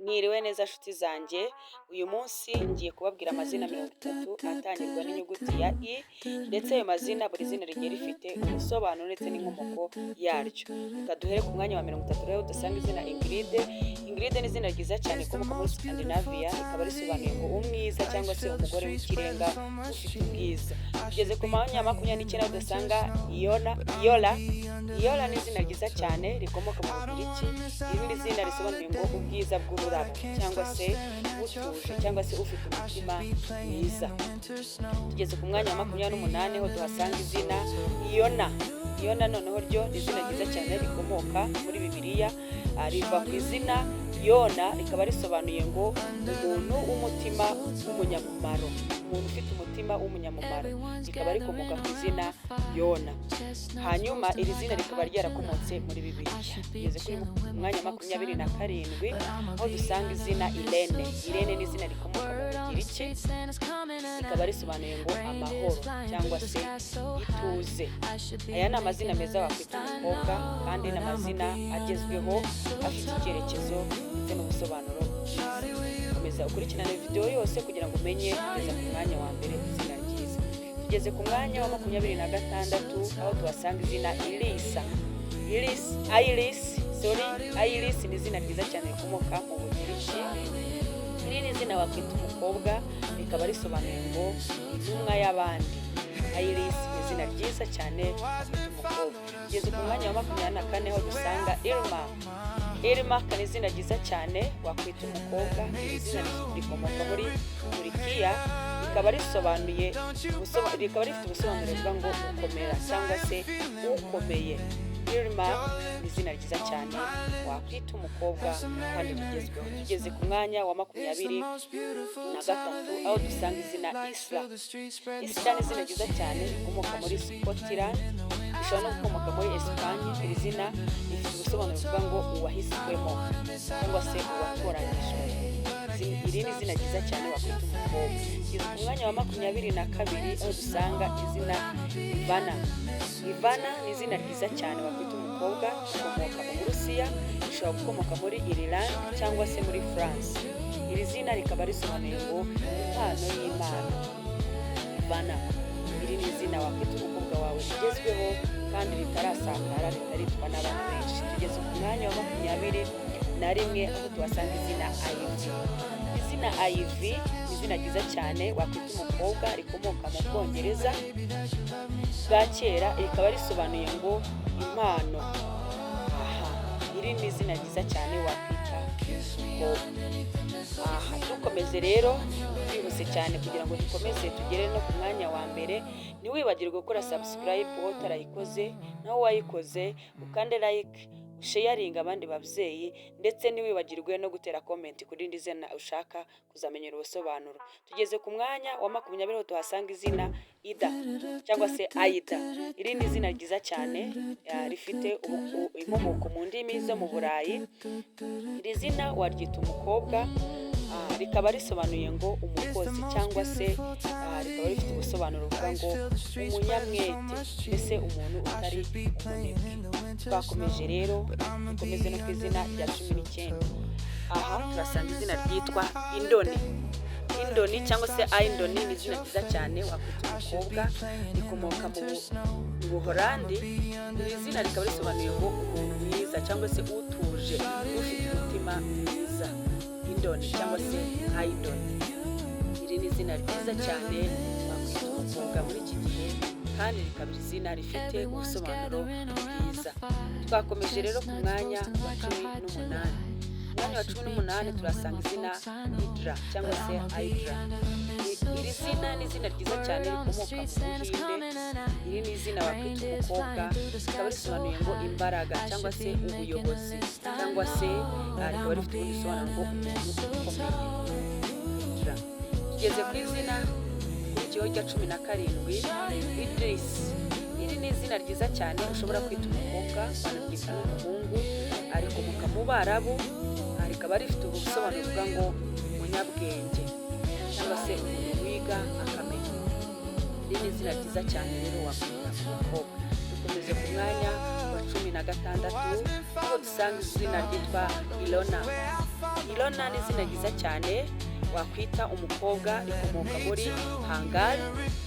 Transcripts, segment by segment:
Mwiriwe neza nshuti zanjye, uyu munsi ngiye kubabwira amazina 30 atangirwa n'inyuguti ya I, ndetse ayo mazina buri zina rigiye rifite ubusobanuro ndetse n'inkomoko yaryo. Reka duhere ku mwanya wa 30 rero dusanga izina Ingrid. Ingrid ni izina ryiza cyane rikomoka muri Scandinavia, rikaba risobanuye ngo umwiza cyangwa se umugore w'ikirenga ufite ubwiza. Tugeze ku mwanya wa 29 dusanga Iola. Iola ni izina ryiza cyane rikomoka mu Bugiriki, irindi zina risobanuye ngo ubwiza bw'ururabo cyangwa se utuje cyangwa se ufite umutima mwiza. Tugeze ku mwanya wa 28 ho tuhasanga izina Yona noneho ryo ni izina ryiza cyane rikomoka muri Bibiliya, riva ku izina Yona rikaba risobanuye ngo umuntu w'umutima w'umunyamumaro, umuntu ufite umutima w'umunyamumaro, rikaba rikomoka ku izina Yona. Hanyuma iri zina rikaba ryarakomotse muri Bibiliya. Tugeze kuri mwanya wa 27 aho dusanga izina Irene. Irene ni izina rikomoka mu Bugiriki, rikaba risobanuye ngo amahoro cyangwa se ituze. Aya ni amazina meza wakwita umukobwa kandi n'amazina agezweho afite icyerekezo ndetse n'ubusobanuro. Komeza ukurikirane video yose kugira ngo umenye kugeza ku mwanya wa mbere izina ryiza. Tugeze ku mwanya wa 26 aho tuhasanga izina Iris ni izina ryiza cyane rikomoka mu Bugiriki. Iri ni izina wakwita umukobwa, rikaba risobanuye ngo intumwa y'abandi. Iris ni izina ryiza cyane wakwita umukobwa. Tugeze ku mwanya wa 24 aho dusanga Irma ni izina ryiza cyane wakwita umukobwa. Iri zina rikomoka muri Turikiya, rikaba rifite ubusobanuro buvuga ngo ukomera cyangwa se ukomeye. Irma ni izina ryiza cyane wakwita umukobwa kandi rigezweho. Tugeze ku mwanya wa 23 aho dusanga izina Isla ni izina ryiza cyane rikomoka muri Scotland, rishobora no gukomoka muri Espagne. Iri zina rifite ubusobanuro buvuga ngo uwahiswemo cyangwa se uwatoranyijwe. Iri ni izina ryiza cyane wakwita umukobwa. Tugeze ku mwanya wa 22 aho dusanga izina Ivana ni izina ryiza cyane wakwita umukobwa, rikomoka mu Burusiya, rishobora gukomoka muri Ireland cyangwa se muri France. Iri zina rikaba risobanuye ngo impano y'Imana. Ivana, iri ni izina wakwita umukobwa wawe rigezweho kandi ritarasakara, ritaritwa n'abantu benshi. Tugeze ku mwanya wa 21 aho tuhasanga izina Ivy. Izina Ivy ni izina ryiza cyane wakwita umukobwa, rikomoka mu Bwongereza bwa kera, rikaba risobanuye ngo impano. Iri ni izina ryiza cyane wakwita umukobwa. Dukomeze rero twihuse cyane kugira ngo dukomeze tugere no ku mwanya wa mbere. Ntiwibagirwe gukora subscribe wowe utarayikoze, naho wayikoze ukande like, sharing abandi babyeyi, ndetse ntiwibagirwe no gutera comment kuri indi zina ushaka kuzamenyera ubusobanuro. Tugeze ku mwanya wa 20 aho tuhasanga izina Ida cyangwa se Aida. Iri ni izina ryiza cyane rifite inkomoko mu ndimi zo mu Burayi. Iri zina waryita umukobwa, rikaba risobanuye ngo umukozi cyangwa se rikaba rifite ubusobanuro buvuga ngo umunyamwete, mbese umuntu utari umunebwe. Twakomeje rero dukomeze no ku izina rya 19. Aha turasanga izina ryitwa Indoni cyangwa se Indoni ni izina ryiza cyane wakwita umukobwa, rikomoka mu Buholandi. Iri zina rikaba risobanuye ngo umuntu mwiza cyangwa se utuje ufite umutima mwiza. Indoni cyangwa se Idoni, iri ni izina ryiza cyane wakwita umukobwa muri iki gihe kandi rikaba izina rifite ubusobanuro bwiza. Twakomeje rero ku mwanya wa 18. Mwanya wa 18 turasanga izina Hydra cyangwa se Hydra. Iri zina ni izina ryiza cyane rikomoka mu Buhinde. Iri ni izina wakwita umukobwa, rikaba risobanuye ngo imbaraga cyangwa se ubuyobozi cyangwa se rikaba rifite ubusobanuro ngo umuntu ukomeye. Tugeze ku izina rya 17 Idris. Iri ni izina ryiza cyane ushobora kwita umukobwa, wanabyita n'umuhungu, rikomoka mu Barabu, rikaba rifite ubusobanuro buvuga ngo umunyabwenge cyangwa se umuntu wiga akamenya. Iri ni izina ryiza cyane rero wakwita umukobwa. Dukomeze ku mwanya wa 16 aho dusanga izina ryitwa Ilona. Ilona ni izina ryiza cyane wakwita umukobwa, rikomoka muri Hangari.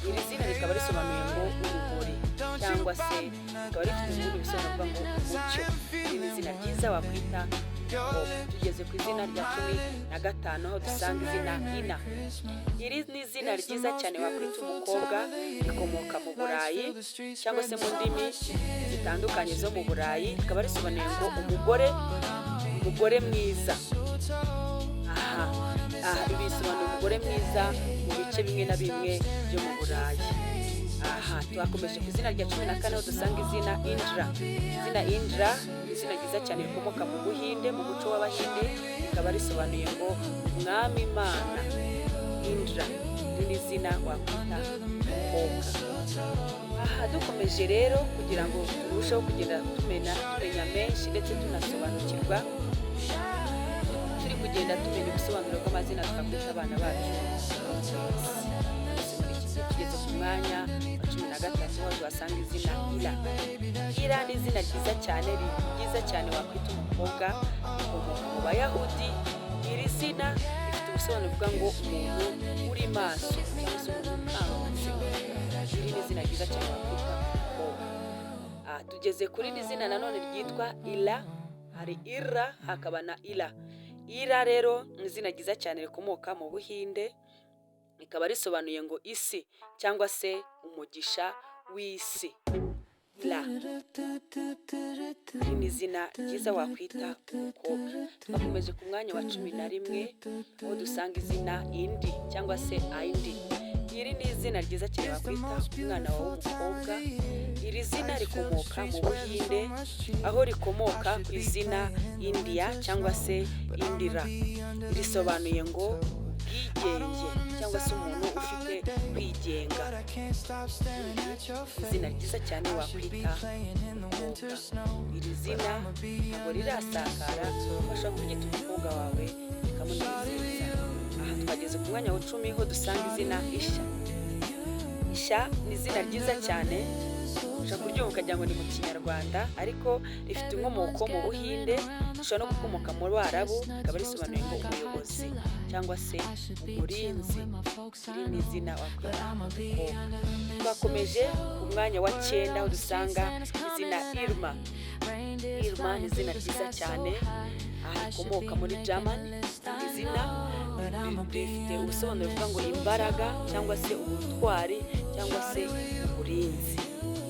Iri zina rikaba risobanuye ngo urumuri cyangwa se rikaba rifite ubundi bisobanuro ngo umucyo. Iri ni izina ryiza wakwita umukobwa. Tugeze ku izina rya 15 aho dusanga izina Ina. Iri ni izina ryiza cyane wakwita umukobwa, rikomoka mu Burayi cyangwa se mu ndimi zitandukanye zo mu Burayi, rikaba risobanuye ngo umugore mwiza. Ibi bisobanura umugore mwiza mu bice bimwe na bimwe byo mu Burayi. Twakomeje ku izina rya 14 aho dusanga izina Indra. Izina Indra ni izina ryiza cyane rikomoka mu Buhinde, mu muco w'Abahinde, rikaba risobanuye ngo umwami Imana. Indra ni izina wakwita umukobwa. Dukomeje rero kugira ngo turusheho kugenda tumenya menshi ndetse tunasobanukirwa, turi kugenda tumenya ubusobanuro bw'amazina twakwita abana bacu. Tugeze ku mwanya wa 13 aho tuhasanga izina Ira. Ira ni izina ryiza cyane wakwita umukobwa, rikomoka mu Bayahudi. Iri zina rifite ubusobanuro buvuga ngo umuntu uri maso cyangwa se umuntu ukangutse. Iri ni izina ryiza cyane wakwita umukobwa. Tugeze kuri iri zina nanone ryitwa Ila. Hari Ira hakaba na Ila. Ira rero ni izina ryiza cyane rikomoka mu Buhinde, rikaba risobanuye ngo isi cyangwa se umugisha w'isi. Ila ni izina ryiza wakwita umukobwa. Twakomeje ku mwanya wa 11 aho dusanga izina Indi cyangwa se Aindi. Iri ni izina ryiza cyane wakwita umwana wawe w'umukobwa. Iri zina rikomoka mu Buhinde aho rikomoka ku izina India cyangwa se Indira. Risobanuye ngo ubwigenge cyangwa se umuntu ufite kwigenga. Izina ryiza cyane wakwita umukobwa. Iri zina ntabwo rirasakara, ubasha kuryita umukobwa wawe rikamunezeza. Twageze ku mwanya wa 10 aho dusanga izina Isha. Isha ni izina ryiza cyane, ushobora kuryumva ukagira ngo ni mu Kinyarwanda, ariko rifite inkomoko mu Buhinde, rishobora no gukomoka mu Barabu, rikaba risobanuye ngo umuyobozi cyangwa se umurinzi. Iri ni izina wakwita umukobwa. Twakomeje ku mwanya wa 9 aho dusanga izina Irma. Irma ni izina ryiza cyane, rikomoka muri Germany. Izina rifite ubusobanuro buvuga ngo imbaraga cyangwa se ubutwari cyangwa se uburinzi.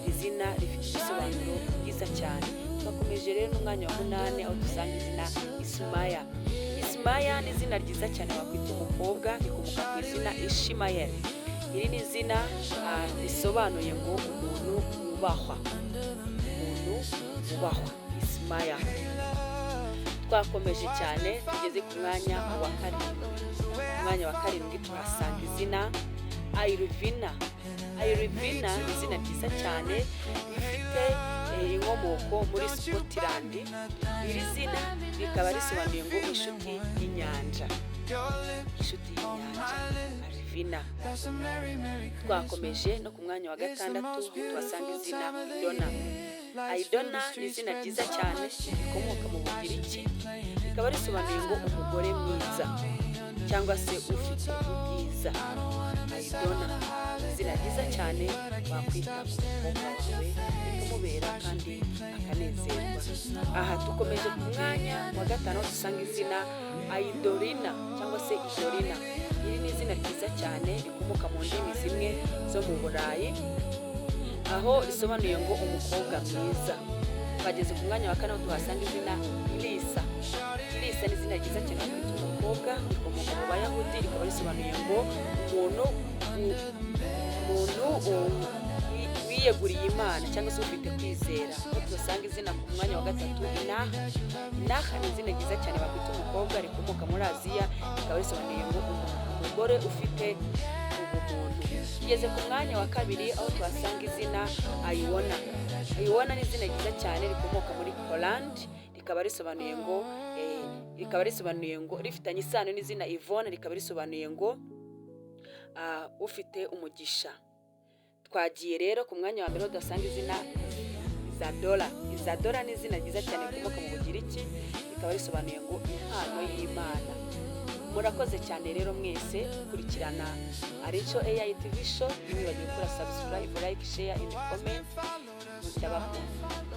Iri zina rifite ubusobanuro bwiza cyane. Twakomeje rero n'umwanya wa 8 aho dusanga izina Ismaya. Ismaya ni izina ryiza cyane wakwita umukobwa, rikomoka ku izina Ishimayel. Iri ni izina risobanuye ngo umuntu wubahwa. Ismaya. Twakomeje cyane tugeze ku mwanya wa 7 tuhasanga izina Ayurvina. Ayurvina ni izina ryiza cyane rifite inkomoko muri Scotland. Iri zina rikaba risobanuye ngo inshuti y'inyanja. Ayurvina. Twakomeje no ku mwanya wa 6 tuhasanga izina Idona. Idona ni izina ryiza cyane rikomoka mu Bugiriki, rikaba risobanuye ngo umugore mwiza cyangwa se ufite ubwiza. Idona ni izina ryiza cyane wakwita umukobwa wawe, rikamubera kandi akanezerwa. Dukomeje ku mwanya wa 5 dusanga izina Aidorina cyangwa se Idorina. Iri ni izina ryiza cyane rikomoka mu ndimi zimwe zo mu Burayi, aho risobanuye ngo umukobwa mwiza. Twageze ku mwanya wa 4 tuhasanga izina Ilisa. Ilisa ni izina ryiza cyane wakwita umukobwa, rikomoka mu Bayahudi, rikaba risobanuye ngo umuntu wiyeguriye Imana cyangwa se ufite kwizera. Dusanga izina ku mwanya wa 3 Inaha ni izina ryiza cyane wakwita umukobwa, rikomoka muri Aziya, rikaba risobanuye ngo umugore ufite ubumuntu. Tugeze ku mwanya wa 2 aho tuhasanga izina Aiona. Aiona ni izina ryiza cyane rikomoka muri Poland, rikaba risobanuye ngo rifitanye isano n'izina Yvonne, rikaba risobanuye ngo ufite umugisha. Twagiye rero ku mwanya wa 1 dusanga izina Isadora. Isadora ni izina ryiza cyane rikomoka mu Bugiriki, rikaba risobanuye ngo impano y'Imana. Murakoze cyane rero mwese kurikirana Arico AI TV show. Ntiwibagirwe gukora subscribe, like, share and comment. Mutabakunda.